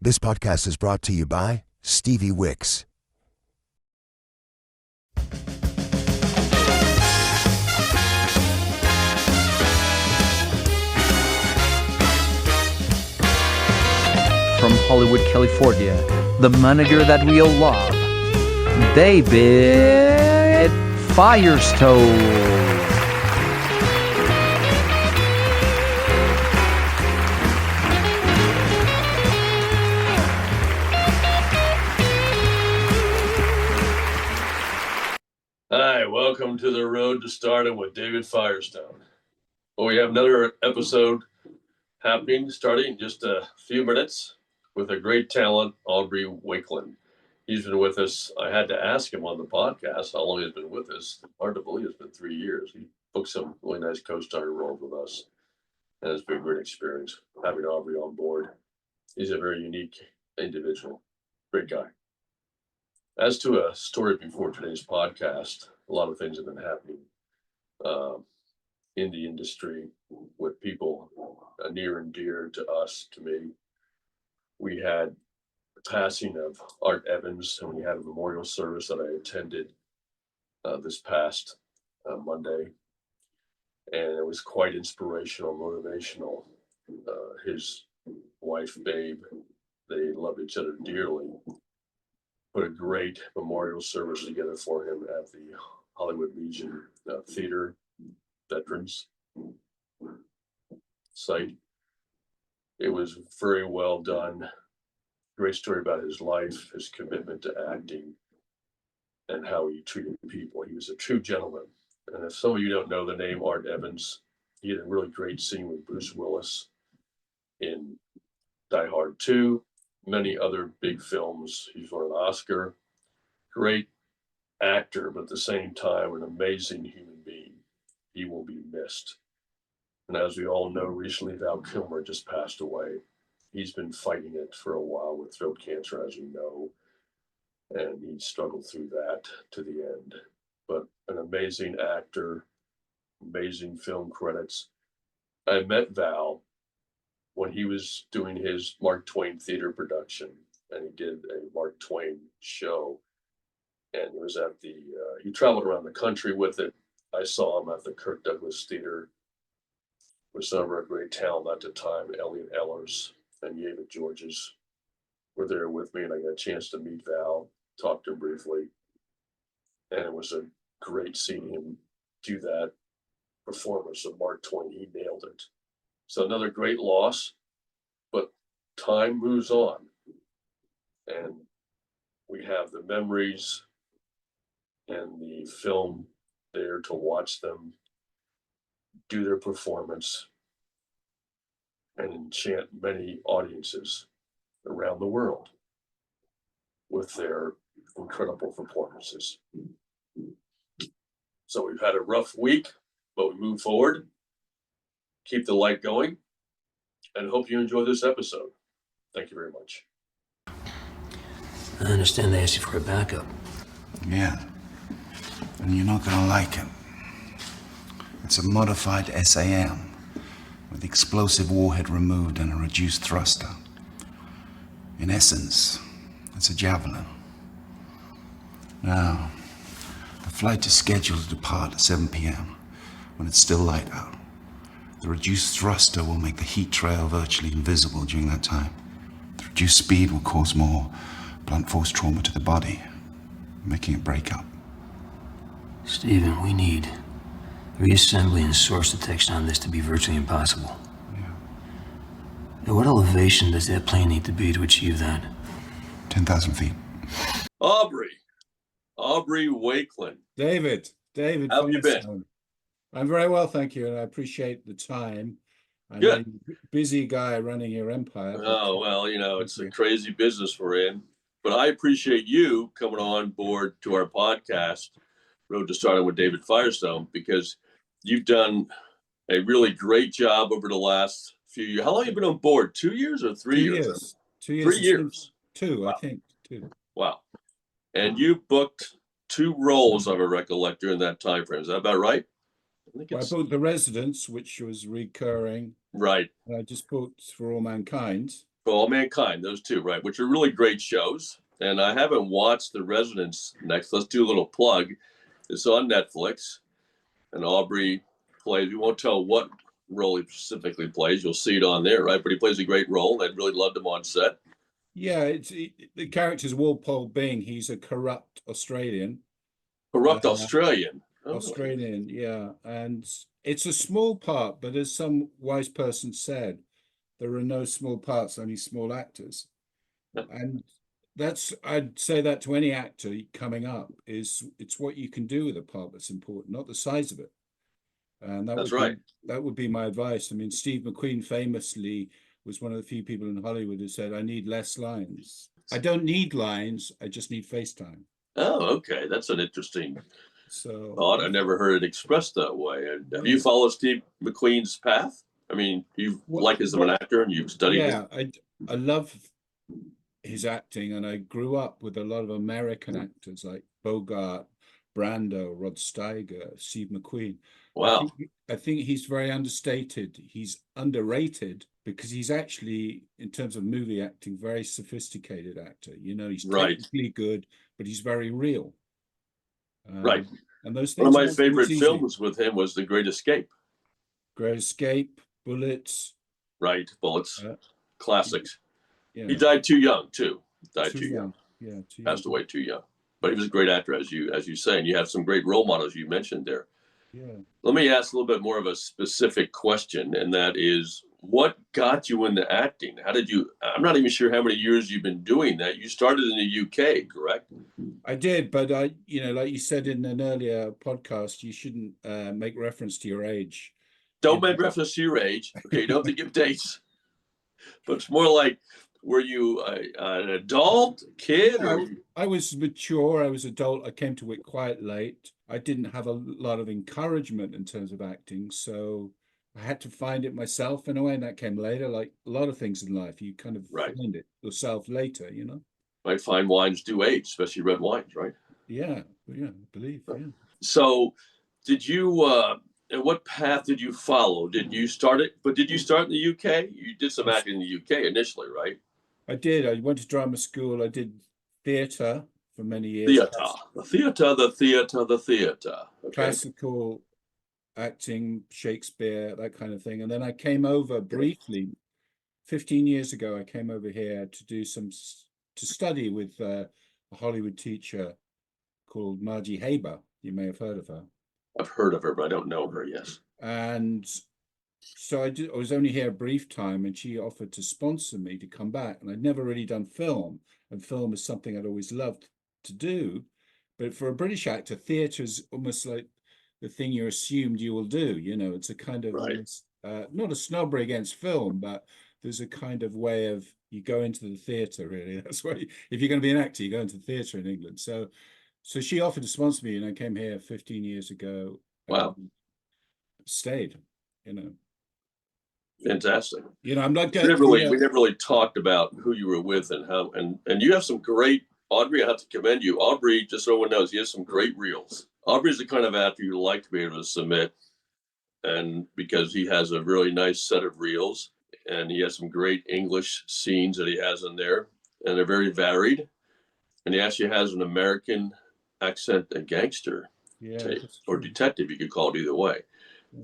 This podcast is brought to you by Stevie Wicks. From Hollywood, California, the manager that we all love, David Firestone. Hi, welcome to the Road to Stardom with David Firestone. Well, we have another episode happening, starting in just a few minutes, with a great talent, Aubrey Wakeling. He's been with us. I had to ask him on the podcast how long he's been with us. Hard to believe it's been 3 years. He booked some really nice co-star roles with us, and it's been a great experience having Aubrey on board. He's a very unique individual, great guy. As to a story before today's podcast, a lot of things have been happening in the industry with people near and dear to us, to me. We had the passing of Art Evans, and we had a memorial service that I attended this past Monday. And it was quite inspirational, motivational. His wife, Babe, they loved each other dearly. Put a great memorial service together for him at the Hollywood Legion Theater Veterans site. It was very well done. Great story about his life, his commitment to acting, and how he treated people. He was a true gentleman. And if some of you don't know the name Art Evans, he had a really great scene with Bruce Willis in Die Hard 2, many other big films. He's won an Oscar. Great actor, but at the same time, an amazing human being. He will be missed. And as we all know, recently Val Kilmer just passed away. He's been fighting it for a while with throat cancer, as you know, and he struggled through that to the end. But an amazing actor, amazing film credits. I met Val when he was doing his Mark Twain theater production, and he did a Mark Twain show. And it was at the, he traveled around the country with it. I saw him at the Kirk Douglas Theater with some of our great talent at the time, Elliot Ellers and David Georges were there with me, and I got a chance to meet Val, talk to him briefly. And it was a great seeing him do that performance of Mark Twain. He nailed it. So another great loss, but time moves on. And we have the memories and the film there to watch them do their performance and enchant many audiences around the world with their incredible performances. So we've had a rough week, but we move forward, keep the light going, and hope you enjoy this episode. Thank you very much. I understand they asked you for a backup. Yeah, and you're not gonna like it. It's a modified SAM with the explosive warhead removed and a reduced thruster. In essence, it's a Javelin. Now, the flight is scheduled to depart at 7 p.m. when it's still light out. The reduced thruster will make the heat trail virtually invisible during that time. The reduced speed will cause more blunt force trauma to the body, making it break up. Stephen, we need reassembly and source detection on this to be virtually impossible. Yeah. At what elevation does that plane need to be to achieve that? 10,000 feet. Aubrey Wakeling. David How have you been? Firestone. I'm very well, thank you, and I appreciate the time. I know Good. you're a busy guy running your empire. Oh, well, you know, it's a crazy business we're in, but I appreciate you coming on board to our podcast, Road to Stardom with David Firestone, because you've done a really great job over the last few years. How long have you been on board? 2 years or 3 years? 2 years. 3 years. Two, Wow. I think. Two. Wow. And you booked 2 roles, I recollect, during that time frame. Is that about right? I think Well, I it's booked The Residents, which was recurring. right. And I just booked For All Mankind. All Mankind, those two, right, which are really great shows. And I haven't watched The Residence next. Let's do a little plug. It's on Netflix, and Aubrey plays. We won't tell what role he specifically plays. You'll see it on there, right? But he plays a great role. I really loved him on set. Yeah, the character's Walpole Bing. He's a corrupt Australian. Corrupt Australian. Oh. Australian, yeah. And it's a small part, but as some wise person said, there are no small parts, only small actors. And I'd say that to any actor coming up, it's what you can do with a part that's important, not the size of it. And that's right. That would be my advice. I mean, Steve McQueen famously was one of the few people in Hollywood who said, I need less lines. I don't need lines, I just need FaceTime. Oh, okay. That's an interesting thought. I never heard it expressed that way. Have you followed Steve McQueen's path? I mean, you like him as an actor and you've studied. Yeah, I love his acting, and I grew up with a lot of American actors like Bogart, Brando, Rod Steiger, Steve McQueen. Wow. I think he's very understated. He's underrated because he's actually, in terms of movie acting, very sophisticated actor. You know, he's technically good, but he's very real. Right. And those things. One of my are favorite films with him was The Great Escape. Great Escape, Bullets. Right, Bullets. Classics. Yeah. He died too young, too. Too young. Yeah, Passed away too young. But he was a great actor, as you say, and you have some great role models you mentioned there. Yeah. Let me ask a little bit more of a specific question, and that is, what got you into acting? How did you? I'm not even sure how many years you've been doing that. You started in the UK, correct? I did, but like you said in an earlier podcast, you shouldn't make reference to your age. Don't make reference to your age. Okay, you don't have to give dates. But it's more like, were you an adult, kid? Yeah, I was mature. I was adult. I came to it quite late. I didn't have a lot of encouragement in terms of acting, so I had to find it myself in a way, and that came later. Like a lot of things in life, you kind of find it yourself later, you know? Like fine wines do age, especially red wines, right? Yeah, I believe, yeah. So did you, and what path did you follow? Did you start it, but did you start in the UK? You did some acting in the UK initially, right? I did. I went to drama school. I did theatre for many years. The theatre. Okay. Classical acting, Shakespeare, that kind of thing. And then I came over briefly, 15 years ago, I came over here to study with a Hollywood teacher called Margie Haber. You may have heard of her. I've heard of her, but I don't know her, yes. And so I was only here a brief time, and she offered to sponsor me to come back. And I'd never really done film, and film is something I'd always loved to do. But for a British actor, theatre is almost like the thing you're assumed you will do. You know, it's a kind of, not a snobbery against film, but there's a kind of way of, you go into the theatre, really. That's why, if you're going to be an actor, you go into the theatre in England. So she offered to sponsor me, and I came here 15 years ago. Wow. Stayed, you know. Fantastic. You know, I'm not going. We never really talked about who you were with and how, and you have some great. Aubrey, I have to commend you. Aubrey, just so everyone knows, he has some great reels. Aubrey's the kind of actor you like to be able to submit, and because he has a really nice set of reels, and he has some great English scenes that he has in there, and they're very varied. And he actually has an American accent, a gangster tape, or detective, you could call it either way,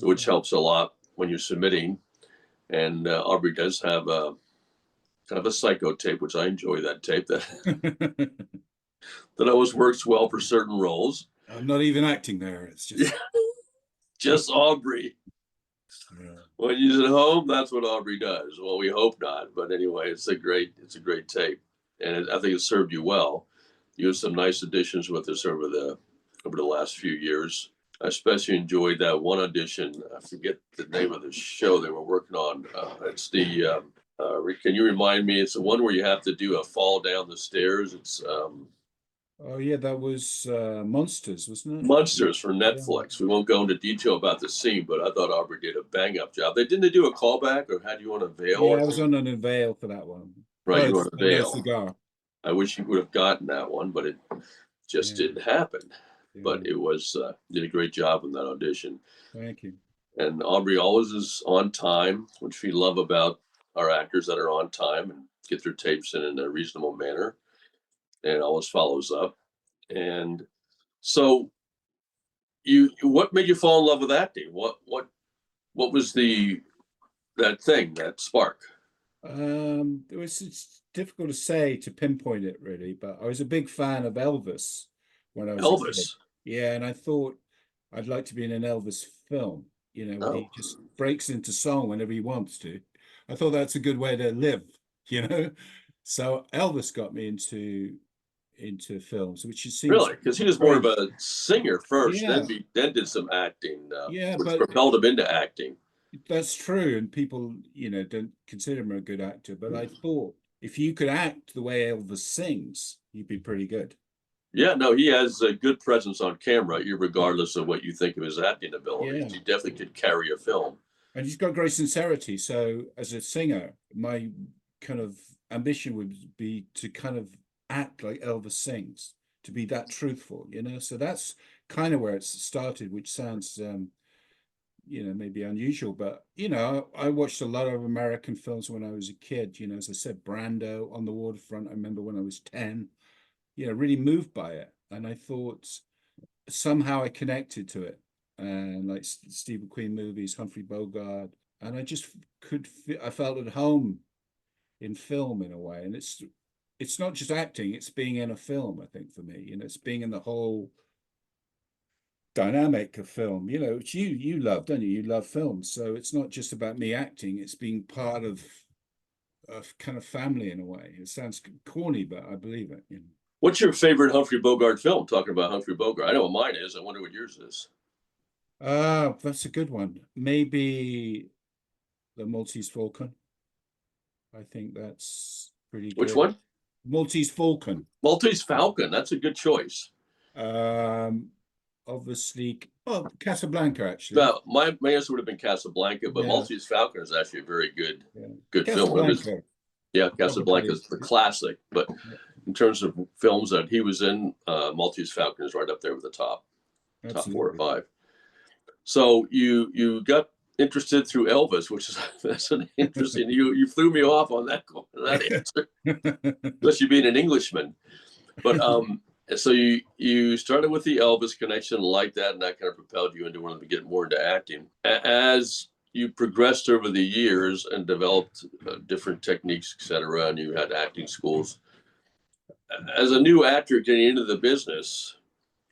which helps a lot when you're submitting. And Aubrey does have a kind of a psycho tape, which I enjoy that tape that always works well for certain roles. I'm not even acting there. It's just just Aubrey. Yeah. When you're at home, that's what Aubrey does. Well, we hope not, but anyway, it's a great tape, and I think it served you well. You have some nice additions with this over the last few years. I especially enjoyed that one audition. I forget the name of the show they were working on. It's the, can you remind me? It's the one where you have to do a fall down the stairs. It's, oh yeah, that was Monsters, wasn't it? Monsters for Netflix. Yeah. We won't go into detail about the scene, but I thought Aubrey did a bang up job. Didn't they do a callback, or had you on a veil? Yeah, I was on an unveil for that one. Right, you were on a veil. Cigar. I wish you would have gotten that one, but it just didn't happen. Yeah. But it was, did a great job in that audition. Thank you. And Aubrey always is on time, which we love about our actors that are on time. And get their tapes in a reasonable manner, and always follows up. And so, what made you fall in love with acting? What was that spark? It's difficult to say, to pinpoint it really, but I was a big fan of Elvis when I was a kid. Elvis. Yeah, and I thought I'd like to be in an Elvis film, when he just breaks into song whenever he wants to. I thought that's a good way to live, So Elvis got me into films, which seems Really, because he was more of a singer first, Yeah. then did some acting, Yeah, which but propelled him into acting. that's true, and people, don't consider him a good actor. But I thought if you could act the way Elvis sings, you'd be pretty good. Yeah, no, he has a good presence on camera, regardless of what you think of his acting abilities. Yeah. He definitely could carry a film. And he's got great sincerity. So as a singer, my kind of ambition would be to kind of act like Elvis sings, to be that truthful, So that's kind of where it started, which sounds, maybe unusual, but, I watched a lot of American films when I was a kid, as I said, Brando, On the Waterfront. I remember when I was 10, really moved by it. And I thought somehow I connected to it. And like Steve McQueen movies, Humphrey Bogart, and I just I felt at home in film in a way. And it's not just acting, it's being in a film, I think, for me. It's being in the whole dynamic of film, which you love, don't you? You love films. So it's not just about me acting, it's being part of a kind of family in a way. It sounds corny, but I believe it. What's your favorite Humphrey Bogart film? Talking about Humphrey Bogart, I know what mine is. I wonder what yours is. That's a good one. Maybe The Maltese Falcon. I think that's pretty good. Which one? Maltese Falcon. Maltese Falcon. That's a good choice. Obviously, Casablanca, actually. Well, my answer would have been Casablanca, but Maltese Falcon is actually a very good film. Yeah, Casablanca is the classic. But in terms of films that he was in, Maltese Falcon is right up there with the top 4 or 5. So you got interested through Elvis, which is that's an interesting. You threw me off on that answer, especially being an Englishman. But so you started with the Elvis connection like that, and that kind of propelled you into wanting to get more into acting. As you progressed over the years and developed different techniques, etc., and you had acting schools. As a new actor getting into the business,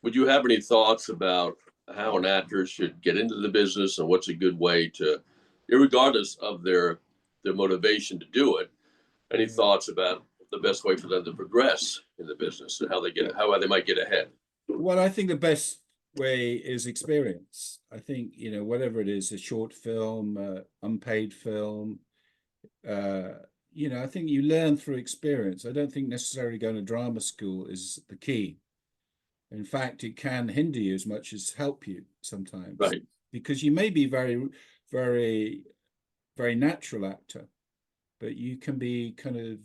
would you have any thoughts about how an actor should get into the business and what's a good way to, regardless of their motivation to do it, any thoughts about the best way for them to progress in the business and how they might get ahead? Well, I think the best way is experience. I think, whatever it is, a short film, unpaid film, I think you learn through experience. I don't think necessarily going to drama school is the key. In fact, it can hinder you as much as help you sometimes. Right. Because you may be very, very, very natural actor, but you can be kind of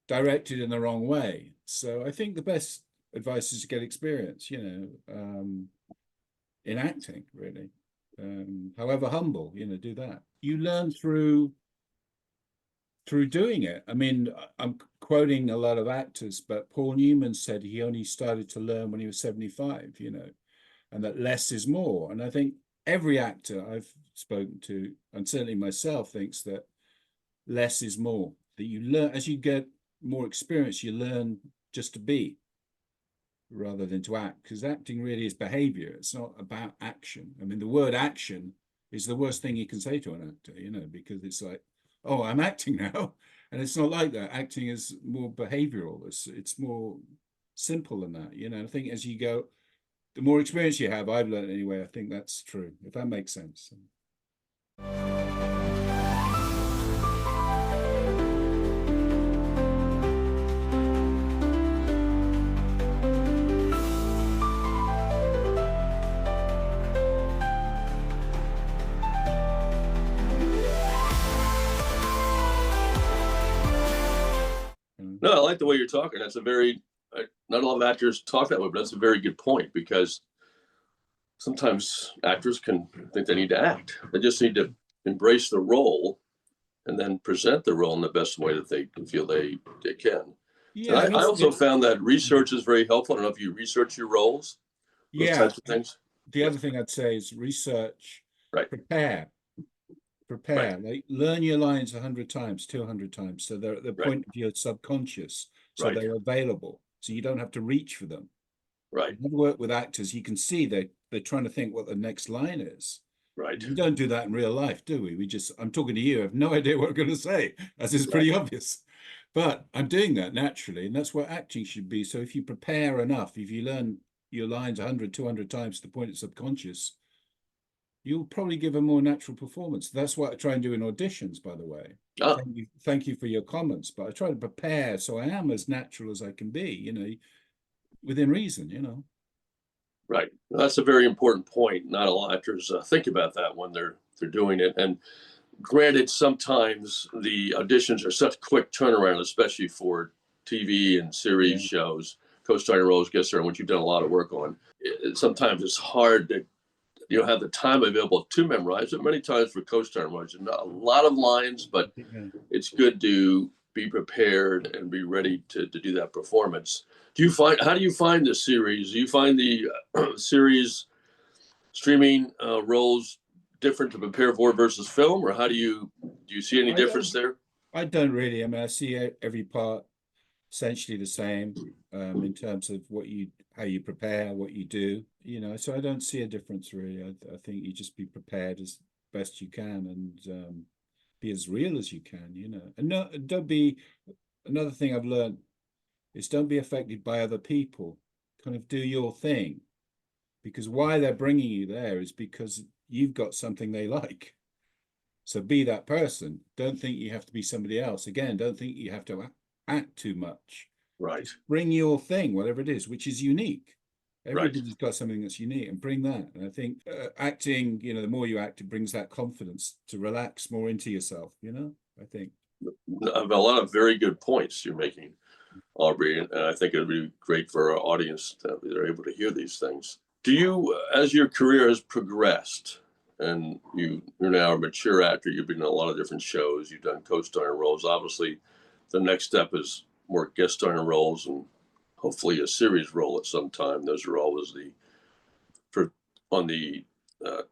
directed in the wrong way. So I think the best advice is to get experience, in acting, really. However humble, do that. You learn through doing it. I mean, I'm quoting a lot of actors, but Paul Newman said he only started to learn when he was 75, and that less is more. And I think every actor I've spoken to, and certainly myself, thinks that less is more, that you learn as you get more experience, you learn just to be rather than to act, because acting really is behavior. It's not about action. I mean, the word action is the worst thing you can say to an actor, because it's like, oh, I'm acting now. And it's not like that. Acting is more behavioral. It's more simple than that. I think as you go, the more experience you have, I've learned anyway, I think that's true, if that makes sense. No, I like the way you're talking. That's not a lot of actors talk that way, but that's a very good point, because sometimes actors can think they need to act. They just need to embrace the role and then present the role in the best way that they feel they can. Yeah, And I also found that research is very helpful. I don't know if you research your roles, those yeah. types of things. The other thing I'd say is research, Right. prepare, like learn your lines 100 times, 200 times. So they're at the point of your subconscious. So Right. they're available. So you don't have to reach for them. Right. When I work with actors, you can see they're trying to think what the next line is. Right. We don't do that in real life, do we? I'm talking to you, I have no idea what I'm going to say, as is pretty obvious. But I'm doing that naturally, and that's what acting should be. So if you prepare enough, if you learn your lines 100, 200 times to the point of subconscious, you'll probably give a more natural performance. That's what I try and do in auditions, by the way. Ah. Thank you for your comments, but I try to prepare so I am as natural as I can be, within reason. Right. That's a very important point. Not a lot of actors think about that when they're doing it. And granted, sometimes the auditions are such quick turnaround, especially for TV and series shows, co-starring roles, guest starring, which you've done a lot of work on. Sometimes it's hard to have the time available to memorize it. Many times for co-starring roles, not a lot of lines, but it's good to be prepared and be ready to do that performance. How do you find the series? Do you find the series streaming roles different to prepare for versus film, or do you see any difference there? I don't really. I mean, I see every part essentially the same in terms of how you prepare, what you do. So I don't see a difference really. I think you just be prepared as best you can and be as real as you can. And don't be. Another thing I've learned is don't be affected by other people. Kind of do your thing, because why they're bringing you there is because you've got something they like. So be that person. Don't think you have to be somebody else. Again, don't think you have to act too much. Right. Just bring your thing, whatever it is, which is unique. Everybody's got something that's unique, and bring that. And I think acting, the more you act, it brings that confidence to relax more into yourself, I think. A lot of very good points you're making, Aubrey, and I think it'd be great for our audience that they're able to hear these things. Do you, as your career has progressed, and you're now a mature actor, you've been in a lot of different shows, you've done co-starring roles. Obviously, the next step is more guest starring roles and hopefully a series role at some time. Those are always on the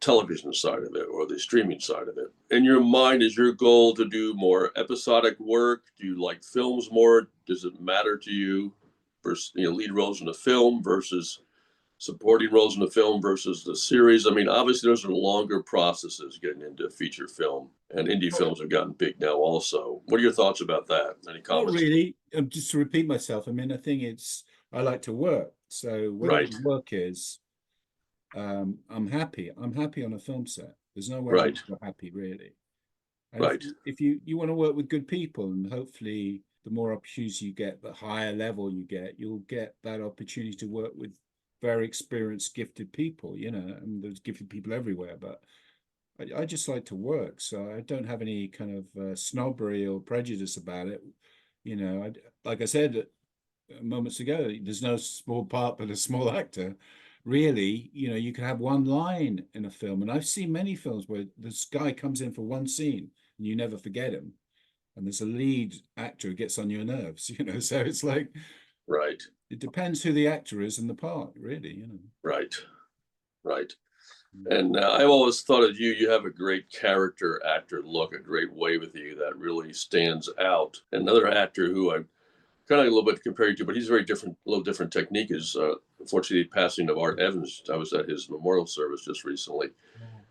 television side of it or the streaming side of it. In your mind, is your goal to do more episodic work? Do you like films more? Does it matter to you versus lead roles in a film versus supporting roles in the film versus the series? I mean, obviously those are longer processes getting into feature film, and indie films have gotten big now also. What are your thoughts about that? Any comments? Not really. Just to repeat myself, I mean, I think I like to work. So whatever the work is, I'm happy. I'm happy on a film set. There's no way I'm not happy, really. And if you want to work with good people, and hopefully the more opportunities you get, the higher level you get, you'll get that opportunity to work with very experienced, gifted people, and there's gifted people everywhere, but I just like to work. So I don't have any kind of snobbery or prejudice about it. Like I said moments ago, there's no small part but a small actor. Really, you can have one line in a film, and I've seen many films where this guy comes in for one scene and you never forget him, and there's a lead actor who gets on your nerves, so it's like it depends who the actor is and the part, really. Right. And I've always thought of you have a great character actor look, a great way with you that really stands out. Another actor who I kind of a little bit compared to, but he's very different, a little different technique, is unfortunately passing of Art Evans. I was at his memorial service just recently,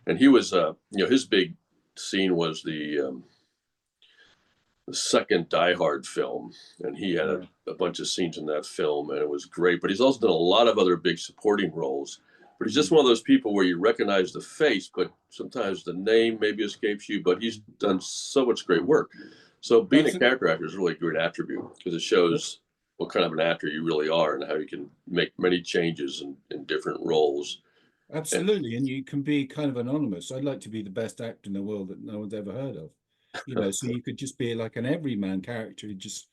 and he was, his big scene was the second Die Hard film, and he had a bunch of scenes in that film, and it was great. But he's also done a lot of other big supporting roles. But he's just one of those people where you recognize the face, but sometimes the name maybe escapes you. But he's done so much great work. So being a character actor is really a great attribute, because it shows what kind of an actor you really are and how you can make many changes in different roles. Absolutely, and you can be kind of anonymous. I'd like to be the best actor in the world that no one's ever heard of. So you could just be like an everyman character who just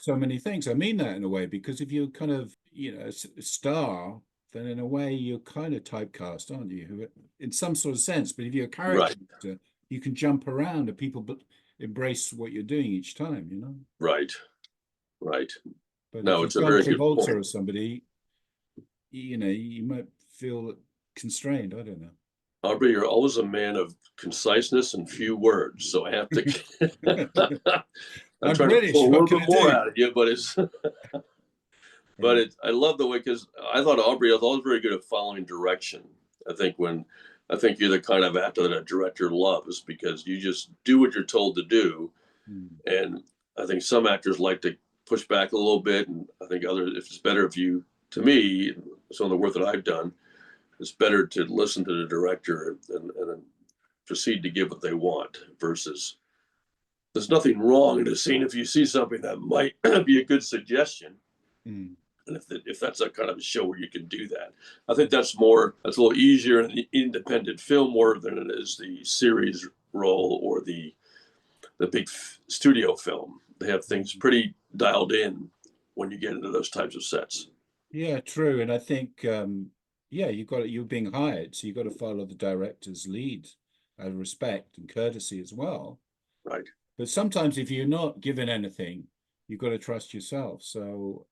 so many things. I mean that in a way, because if you're kind of a star, then in a way you're kind of typecast, aren't you? In some sort of sense. But if you're a character actor, you can jump around and people embrace what you're doing each time, Right. But No, if it's you've a done very good Travolta point. or somebody, you might feel constrained. I don't know. Aubrey, you're always a man of conciseness and few words, so I have to. I'm trying to British. pull a What little can bit I more do? out of you, but it's. But I love the way, because I thought Aubrey was always very good at following direction. I think you're the kind of actor that a director loves, because you just do what you're told to do. And I think some actors like to push back a little bit, and I think others, if it's better if you, to me, some of the work that I've done, it's better to listen to the director and proceed to give what they want, versus there's nothing wrong in a scene if you see something that might be a good suggestion. And if that's a kind of a show where you can do that, I think that's a little easier in the independent film world than it is the series role or the big studio film. They have things pretty dialed in when you get into those types of sets. Yeah, true. And I think, you're being hired, so you've got to follow the director's lead out of respect and courtesy as well. Right. But sometimes if you're not given anything, you've got to trust yourself. So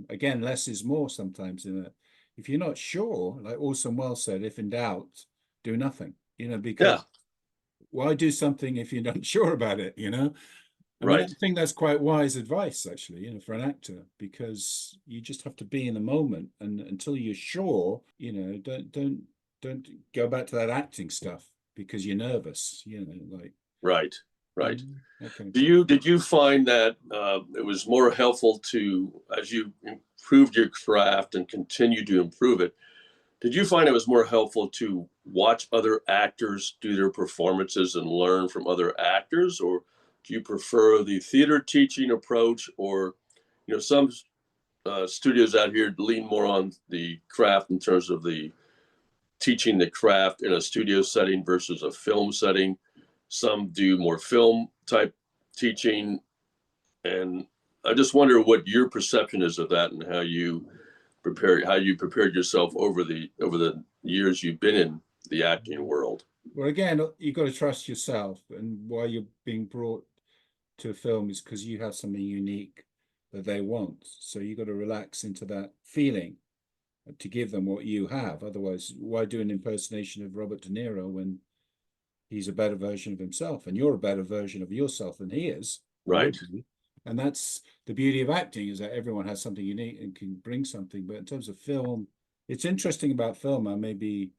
again, less is more sometimes. If you're not sure, like Orson Welles said, if in doubt, do nothing. Because why do something if you're not sure about it? I mean, I think that's quite wise advice, actually, for an actor, because you just have to be in the moment, and until you're sure, don't go back to that acting stuff because you're nervous, like. Right. Okay. Did you find that it was more helpful as you improved your craft and continue to improve it, did you find it was more helpful to watch other actors do their performances and learn from other actors, or do you prefer the theater teaching approach? Or, some studios out here lean more on the craft in terms of the teaching the craft in a studio setting versus a film setting. Some do more film type teaching, and I just wonder what your perception is of that, and how you prepared yourself over the years you've been in the acting world. Well, again, you've got to trust yourself, and why you're being brought to a film is because you have something unique that they want. So you've got to relax into that feeling to give them what you have. Otherwise, why do an impersonation of Robert De Niro when he's a better version of himself, and you're a better version of yourself than he is? Right. And that's the beauty of acting, is that everyone has something unique and can bring something. But in terms of film, it's interesting about film. I may be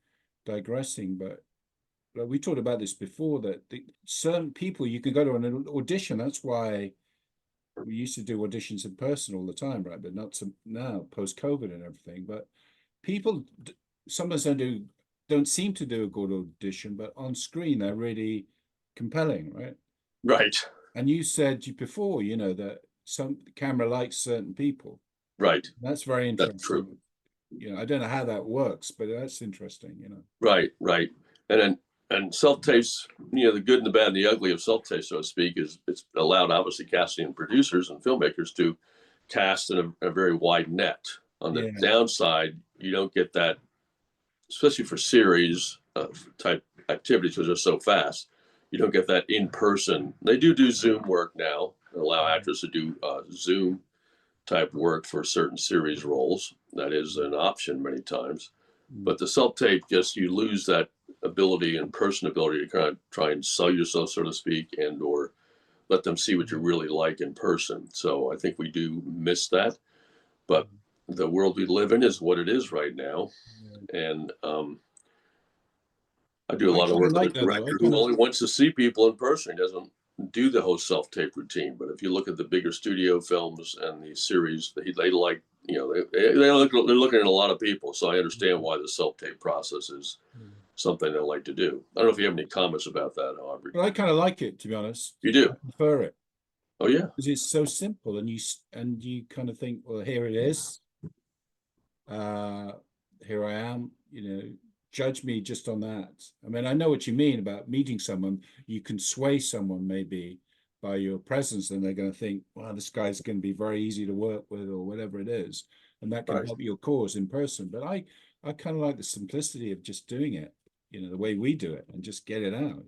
digressing, but we talked about this before, that certain people, you can go to an audition. That's why we used to do auditions in person all the time, right? But not now, post-COVID and everything. But people sometimes don't seem to do a good audition, but on screen they're really compelling, right? Right. And you said before, that some camera likes certain people. Right. That's very interesting. That's true. I don't know how that works, but that's interesting, Right. And self-tapes, the good and the bad and the ugly of self-tapes, so to speak, is it's allowed, obviously, casting and producers and filmmakers to cast in a very wide net. On the downside, you don't get that, especially for series type activities, because they're so fast. You don't get that in person. They do Zoom work now, and allow actors to do Zoom type work for certain series roles. That is an option many times. But the self-tape, you lose that ability and personability to kind of try and sell yourself, so to speak, and or let them see what you're really like in person. So I think we do miss that. But the world we live in is what it is right now. And I do a lot of work with a director who only wants to see people in person. He doesn't do the whole self-tape routine. But if you look at the bigger studio films and the series, they like, they're looking at a lot of people. So I understand why the self-tape process is something they like to do. I don't know if you have any comments about that, Aubrey. Well, I kind of like it, to be honest. You do? I prefer it. Oh, yeah. Because it's so simple, and you kind of think, well, here it is. Here I am, judge me just on that. I mean, I know what you mean about meeting someone. You can sway someone maybe by your presence, and they're going to think, well, this guy's going to be very easy to work with, or whatever it is. And that can help your cause in person. But I kind of like the simplicity of just doing it, the way we do it, and just get it out,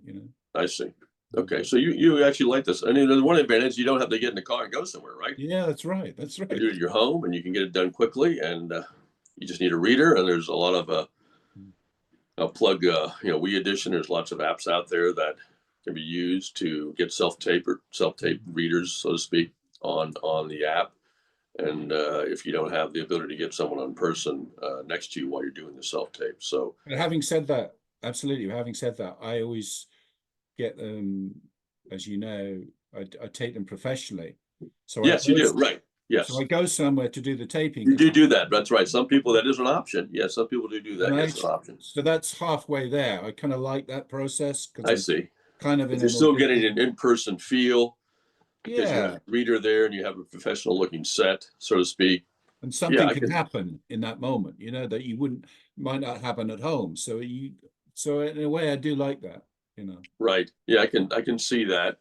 I see. Okay, so you actually like this. I mean, there's one advantage: you don't have to get in the car and go somewhere, right? Yeah, that's right. That's right. You do it at your home, and you can get it done quickly. And you just need a reader. And there's a lot of I'll plug, We Edition. There's lots of apps out there that can be used to get self-tape readers, so to speak, on the app. And if you don't have the ability to get someone in person next to you while you're doing the self-tape, so. But having said that, absolutely. Having said that, I always get them, as you know, I take them professionally. So yes, you do, right? Yes. So I go somewhere to do the taping. You do that. That's right. Some people, that is an option. Yes, some people do that. Yes, an option. So that's halfway there. I kind of like that process. I see. Kind of. You're still getting an in-person feel. Because you have Yeah. a reader there and you have a professional looking set, so to speak. And something can happen in that moment, that you might not happen at home. So in a way, I do like that, Right. Yeah, I can see that.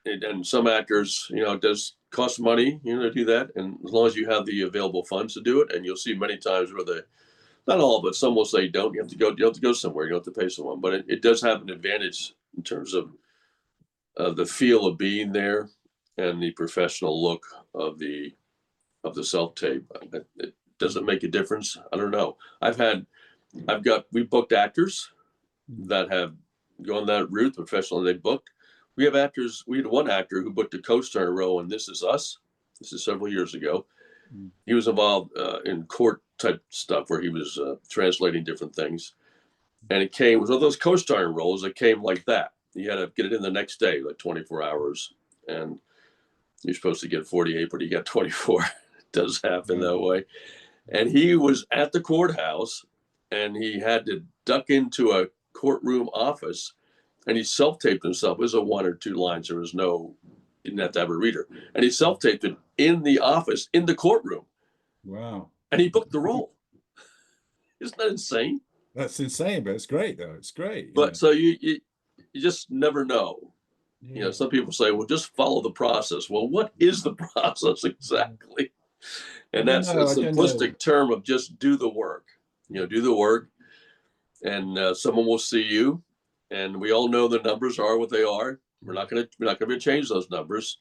And some actors, it does cost money, to do that. And as long as you have the available funds to do it, and you'll see many times where not all, but some will say you have to go somewhere, you don't have to pay someone. But it does have an advantage in terms of the feel of being there and the professional look of the self-tape. Does it make a difference? I don't know. We booked actors that have gone that route, professional, and they booked. We had one actor who booked a co-star in a row on This Is Us. This is several years ago. He was involved in court type stuff where he was translating different things. And it came with all those co-starring roles. It came like that. You had to get it in the next day, like 24 hours. And you're supposed to get 48, but he got 24. It does happen that way. And he was at the courthouse and he had to duck into a courtroom office and he self-taped himself. It was a 1 or 2 lines. He didn't have to have a reader. And he self-taped it in the office, in the courtroom. Wow. And he booked the role. Isn't that insane? That's insane, but it's great though. It's great. But so you just never know. Some people say, well, just follow the process. Well, what is the process exactly? And that's a simplistic term of just do the work. Do the work and someone will see you. And we all know the numbers are what they are. We're not going to change those numbers.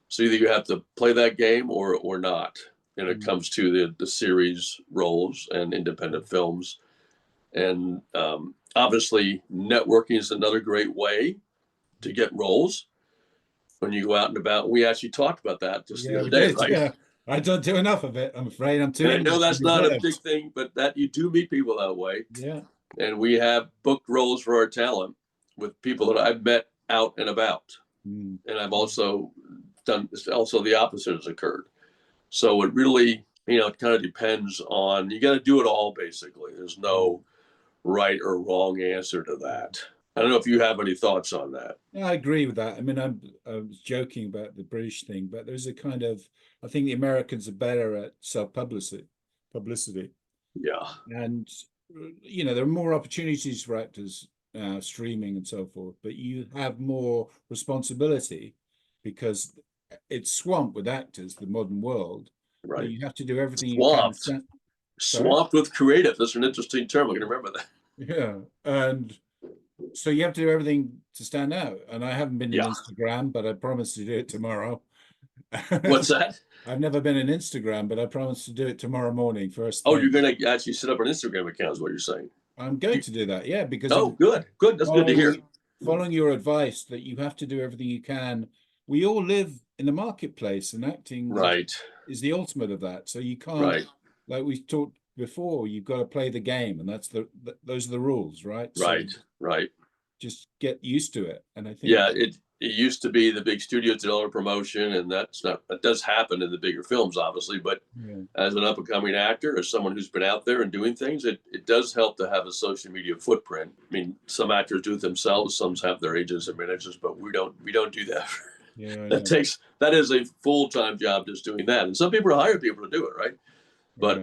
So either you have to play that game or not. And it comes to the series roles and independent films. And obviously networking is another great way to get roles when you go out and about. We actually talked about that just the other day, right? Yeah, I don't do enough of it. I'm afraid I'm too. And I know that's not a big thing, but that you do meet people that way. Yeah. And we have booked roles for our talent with people that I've met out and about. And I've also the opposite has occurred. So it really, it kind of depends on, you got to do it all basically. There's no right or wrong answer to that. I don't know if you have any thoughts on that. Yeah, I agree with that. I mean, I was joking about the British thing, but there's a kind of, I think the Americans are better at self-publicity. Yeah. And, there are more opportunities for actors now, streaming and so forth, but you have more responsibility because it's swamped with actors, the modern world. Right. You have to do everything Swamped. you can. Swamped with creative. That's an interesting term. I'm going to remember that. Yeah. And so you have to do everything to stand out. And I haven't been on Instagram, but I promise to do it tomorrow. What's that? I've never been on Instagram, but I promise to do it tomorrow morning first. Oh, you're going to actually set up an Instagram account is what you're saying. I'm going to do that. Yeah. Because good. That's good to hear. Following your advice that you have to do everything you can. We all live in the marketplace and acting is the ultimate of that. So you can't, like we talked before, you've got to play the game, and those are the rules, right? Right. Just get used to it. And I think it used to be the big studios did all the promotion, and that does happen in the bigger films, obviously. But as an up-and-coming actor, as someone who's been out there and doing things, it does help to have a social media footprint. I mean, some actors do it themselves, some have their agents and managers, but we don't do that. That is a full-time job just doing that, and some people hire people to do it, right? But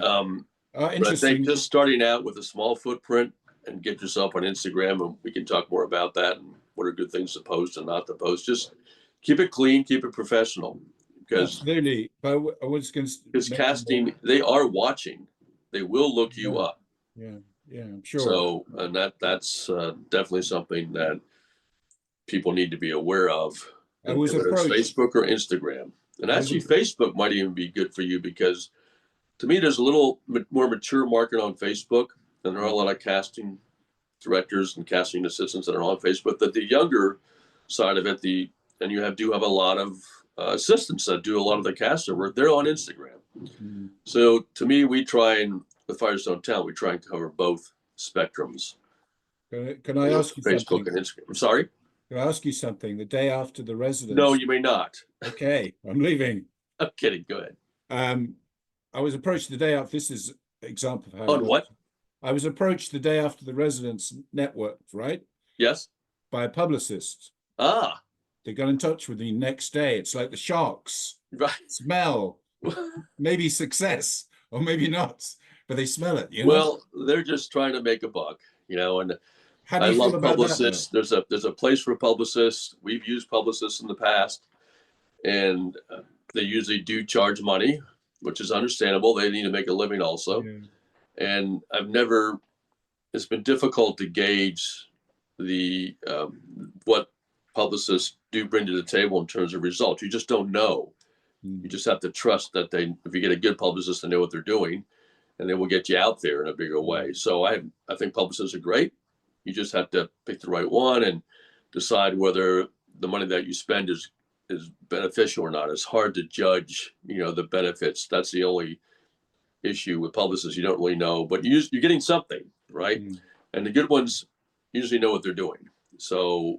but I think just starting out with a small footprint and get yourself on Instagram, and we can talk more about that and what are good things to post and not to post. Just keep it clean, keep it professional. Because absolutely. But I was going to, because casting, they are watching. They will look you up. Yeah, I'm sure. So, and that's definitely something that people need to be aware of, I was whether it's approached. Facebook or Instagram. And actually, Facebook might even be good for you because, to me, there's a little more mature market on Facebook, and there are a lot of casting directors and casting assistants that are on Facebook. But the younger side of it, and you do have a lot of assistants that do a lot of the casting work. They're on Instagram. Mm-hmm. So to me, with Firestone Talent, we try and cover both spectrums. Can I ask you Facebook something? and Instagram. I'm sorry? Can I ask you something? The day after the residence. No, you may not. Okay, I'm leaving. I'm kidding. Go ahead. I was approached the day after. This is an example of how. On what? I was approached the day after the residence networked, right? Yes. By a publicist. Ah. They got in touch with me next day. It's like the sharks. Right. Smell. Maybe success, or maybe not, but they smell it. Well, they're just trying to make a buck, and how do you feel about publicists. That, there's a place for publicists. We've used publicists in the past, and they usually do charge money, which is understandable. They need to make a living also. Yeah. And it's been difficult to gauge what publicists do bring to the table in terms of results. You just don't know. You just have to trust that if you get a good publicist, they know what they're doing, and they will get you out there in a bigger way. So I think publicists are great. You just have to pick the right one and decide whether the money that you spend is beneficial or not. It's hard to judge, the benefits. That's the only issue with publicists. You don't really know, but you're getting something, right? And the good ones usually know what they're doing. So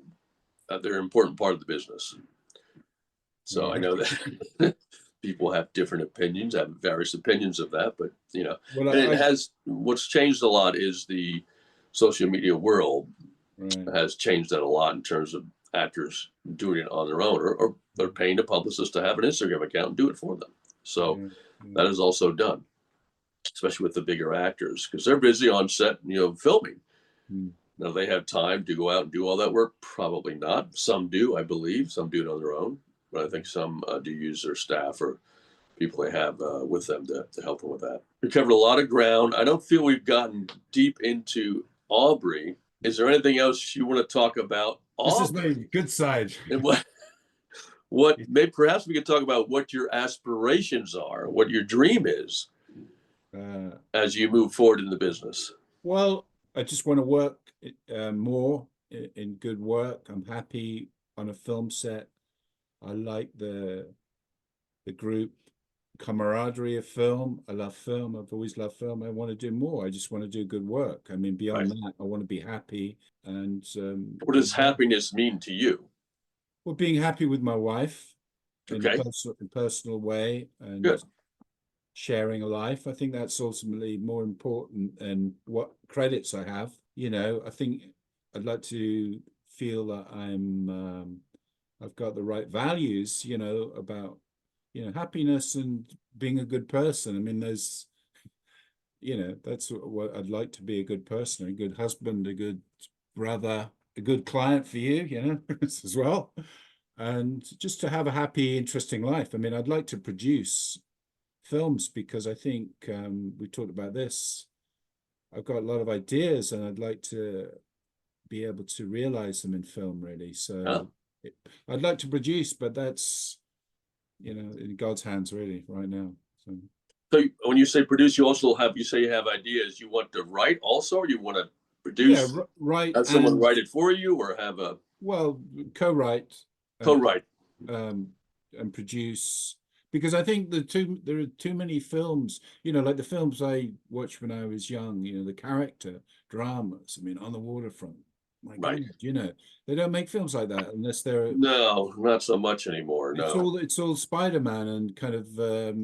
they're an important part of the business. So I know that people have different opinions, have various opinions of that, but what's changed a lot is the social media world has changed that a lot in terms of actors doing it on their own, or they're paying a publicist to have an Instagram account and do it for them. So that is also done, especially with the bigger actors, because they're busy on set, filming. Now, they have time to go out and do all that work? Probably not. Some do, I believe. Some do it on their own. But I think some do use their staff or people they have with them to help them with that. We covered a lot of ground. I don't feel we've gotten deep into Aubrey. Is there anything else you want to talk about Aubrey? This is my good side. And maybe perhaps we could talk about what your aspirations are, what your dream is as you move forward in the business. Well, I just want to work more in good work. I'm happy on a film set. I like the group camaraderie of film. I love film. I've always loved film. I want to do more. I just want to do good work. I mean, beyond that, I want to be happy. And what does happiness mean to you? Well, being happy with my wife in a personal way and sharing a life. I think that's ultimately more important than what credits I have. I think I'd like to feel that I've got the right values, about, happiness and being a good person. I mean, there's, that's what I'd like to be: a good person, a good husband, a good brother, a good client for you, as well. And just to have a happy, interesting life. I mean, I'd like to produce films because I think we talked about this. I've got a lot of ideas and I'd like to be able to realize them in film, really. So I'd like to produce, but that's, in God's hands really right now. So when you say produce, you say you have ideas. You want to write also, or you want to produce? Yeah, write. Have someone write it for you, or have a co-write. And produce, because I think there are too many films, like the films I watched when I was young, the character dramas. I mean, On the Waterfront. My God, they don't make films like that unless they're no, not so much anymore. No, it's all Spider-Man and kind of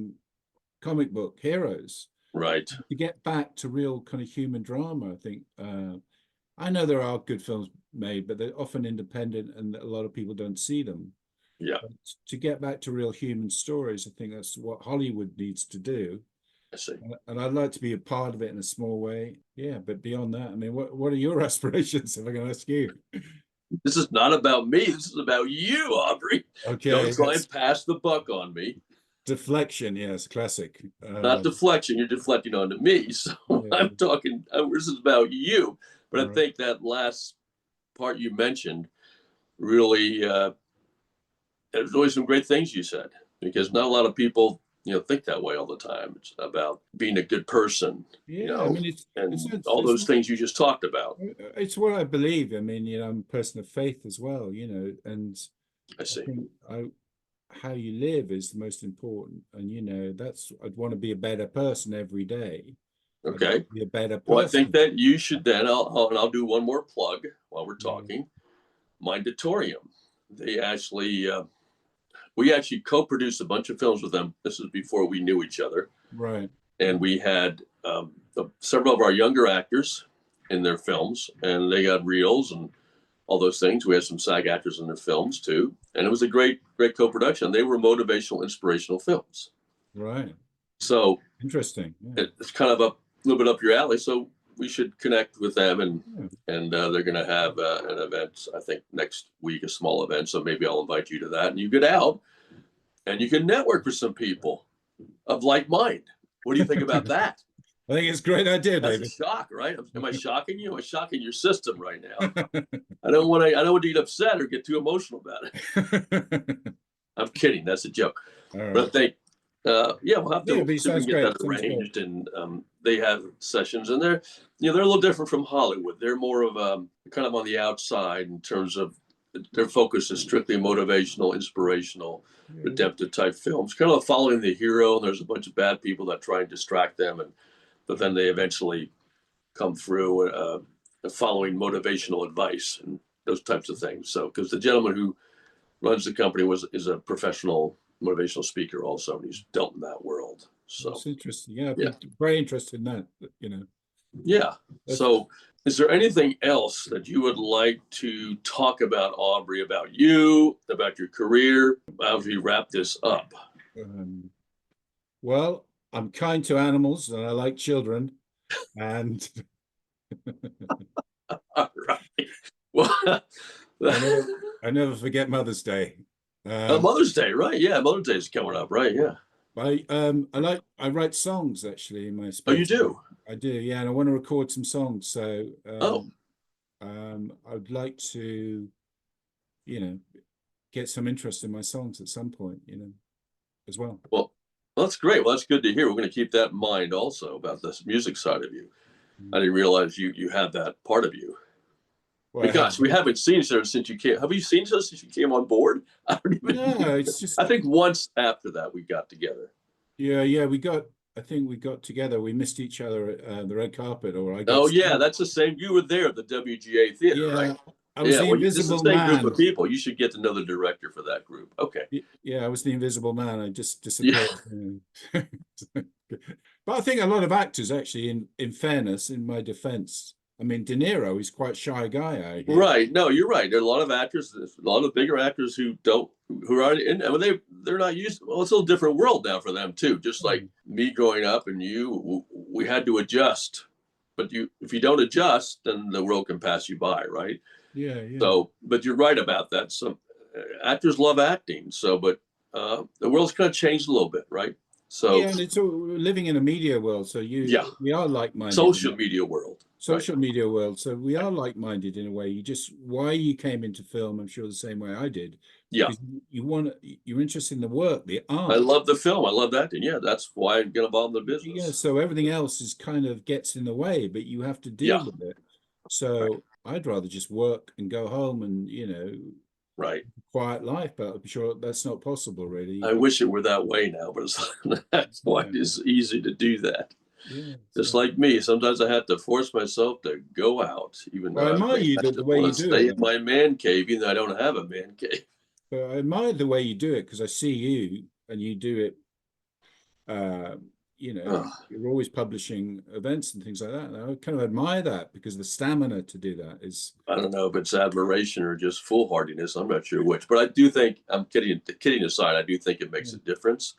comic book heroes. Right. To get back to real kind of human drama, I think. I know there are good films made, but they're often independent and a lot of people don't see them. Yeah. But to get back to real human stories, I think that's what Hollywood needs to do. I see. And I'd like to be a part of it in a small way. Yeah, but beyond that, I mean, what are your aspirations, if I can ask you? This is not about me. This is about you, Aubrey. Okay. Don't try and pass the buck on me. Deflection, yes, classic. Not deflection. You're deflecting onto me. So I'm talking, this is about you. But I think that last part you mentioned really, there's always some great things you said, because not a lot of people, think that way all the time. It's about being a good person, Yeah, I mean, and it's all those things you just talked about. it's what I believe. I mean, I'm a person of faith as well, and I see. think how you live is the most important. And, I'd want to be a better person every day. Okay. Be a better person. Well, I think that you should then, I'll do one more plug while we're talking. Mindatorium. They actually, we actually co-produced a bunch of films with them. This is before we knew each other. Right. And we had several of our younger actors in their films, and they got reels and all those things. We had some SAG actors in their films too. And it was a great co-production. They were motivational, inspirational films. Right. So interesting. Yeah. It's kind of a little bit up your alley. So we should connect with them, and they're going to have an event, I think next week, a small event. So maybe I'll invite you to that, and you get out and you can network with some people of like mind. What do you think about that? I think it's a great idea, That's David. a shock, right? Am I shocking you? Am I shocking your system right now? I don't want to get upset or get too emotional about it. I'm kidding. That's a joke. Right. But I think, we'll have to see if we can get that Sounds arranged. And they have sessions, and they're a little different from Hollywood. They're more of kind of on the outside in terms of their focus is strictly motivational, inspirational, redemptive type films, kind of following the hero. And there's a bunch of bad people that try and distract them, but then they eventually come through following motivational advice and those types of things. So, because the gentleman who runs the company is a professional motivational speaker also, and he's dealt in that world. So that's interesting. Yeah, very interested in that. Yeah. So, is there anything else that you would like to talk about, Aubrey, about you, about your career, as we wrap this up? Well, I'm kind to animals and I like children, and All right. Well, I never forget Mother's Day. Mother's Day, right? Yeah, Mother's Day is coming up, right? Yeah. I write songs actually in my spare Oh, you do? I do, yeah, and I want to record some songs. So I'd like to, get some interest in my songs at some point, as well. Well, that's great. Well, that's good to hear. We're going to keep that in mind also about this music side of you. I didn't realize you had that part of you. Well, gosh, we haven't seen each other since you came. Have you seen us since you came on board? I don't even know. It's just. I think once after that we got together. Yeah, I think we got together. We missed each other at the red carpet, or I. Oh yeah, that's the same. You were there at the WGA Theater, right? I was the Invisible Man. Group of people. You should get to know the director for that group. Okay. Yeah, I was the Invisible Man. I just disappeared. Yeah. But I think a lot of actors, actually, in fairness, in my defense, I mean, De Niro is quite a shy guy. Right. No, you're right. There are a lot of actors, a lot of bigger actors who are in. I mean, they're not used. Well, it's a little different world now for them too. Just like me growing up, and we had to adjust. But if you don't adjust, then the world can pass you by, right? Yeah. So, but you're right about that. Some actors love acting. So, but the world's kind of changed a little bit, right? So yeah, and it's living in a media world. So we are like-minded. Social media world. Media world. So we are like-minded in a way. Why you came into film, I'm sure the same way I did. Yeah. You're interested in the work, the art. I love the film. I love acting. Yeah, that's why I get involved in the business. Yeah. So everything else is kind of gets in the way, but you have to deal with it. So I'd rather just work and go home and, quiet life, but I'm sure that's not possible, really. I wish it were that way now, but it's that's why it's easy to do that. Yeah, just like me, sometimes I have to force myself to go out, even though I admire you the way you do stay in my man cave, even though I don't have a man cave. But I admire the way you do it because I see you and you do it. You're always publishing events and things like that. And I kind of admire that because the stamina to do that is. I don't know if it's admiration or just foolhardiness. I'm not sure which, but I do think, I'm kidding aside, I do think it makes a difference.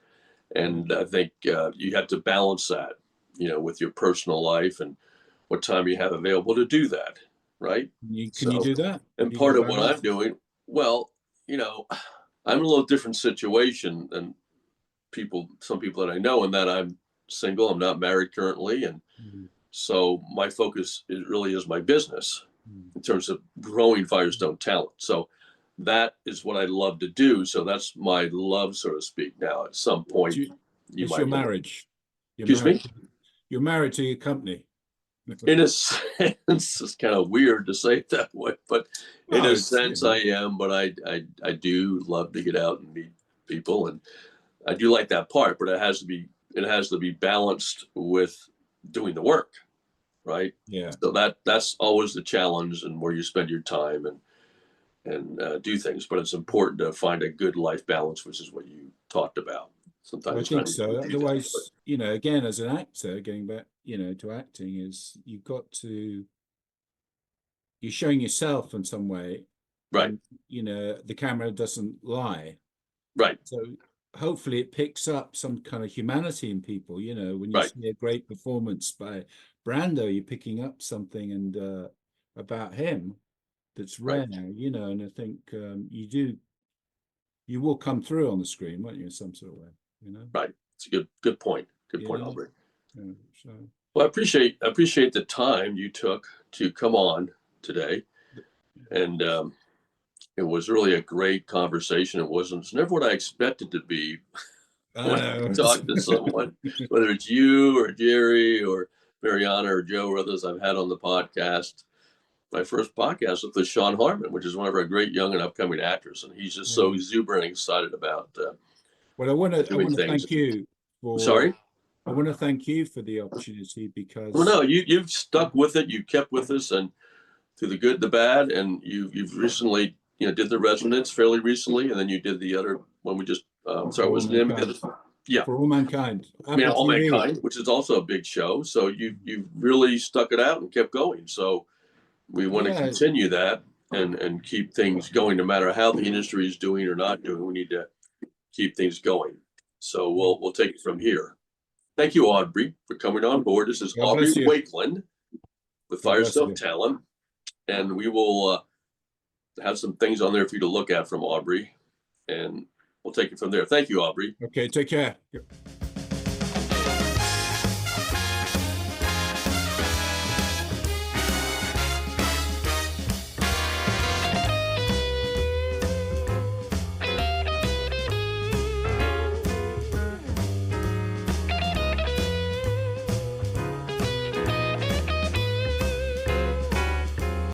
And I think you have to balance that, with your personal life and what time you have available to do that, right? Can you do that? And part of what I'm doing, well, I'm in a little different situation than some people that I know, in that I'm single, I'm not married currently. And so my focus really is my business in terms of growing Firestone Talent. So that is what I love to do. So that's my love, so to speak. Now, at some point, you It's might your wanna- marriage. Excuse me? You're married to your company. In a sense, it's kind of weird to say it that way, but in Well, a it's, sense, I am. But I do love to get out and meet people, and I do like that part. But it has to be balanced with doing the work, right? yeah. So that's always the challenge, and where you spend your time and do things. But it's important to find a good life balance, which is what you talked about. Sometimes I it's think not so. easy to do that, Otherwise, again, as an actor, going back, to acting, is you're showing yourself in some way. right, And, the camera doesn't lie. right, So hopefully it picks up some kind of humanity in people, when you right. see a great performance by Brando, you're picking up something and about him that's rare, Right. and I think you will come through on the screen, won't you, in some sort of way, Right. It's a good point. Good Yeah. point, Aubrey. Yeah, so Well, I appreciate the time you took to come on today, and it was really a great conversation. It's never what I expected to be when I talk to someone, whether it's you or Jerry or Mariana or Joe or others I've had on the podcast. My first podcast was with Sean Harmon, which is one of our great young and upcoming actors, and he's just so exuberant and excited about Well, I want to doing things. thank you for. Sorry. I want to thank you for the opportunity because. Well, no, you've stuck with it. You kept with us, and through the good, the bad, and you've recently, did the Resonance fairly recently, and then you did the other one. We just sorry, what was the name of it? Yeah, For All Mankind. Apple All TV. Mankind, which is also a big show. So you've really stuck it out and kept going. So we want to continue that and keep things going, no matter how the industry is doing or not doing. We need to keep things going. So we'll take it from here. Thank you, Aubrey, for coming on board. This is God Aubrey bless you. Wakeling with God bless Firestone you. Talent, and we will have some things on there for you to look at from Aubrey, and we'll take it from there. Thank you, Aubrey. Okay, take care.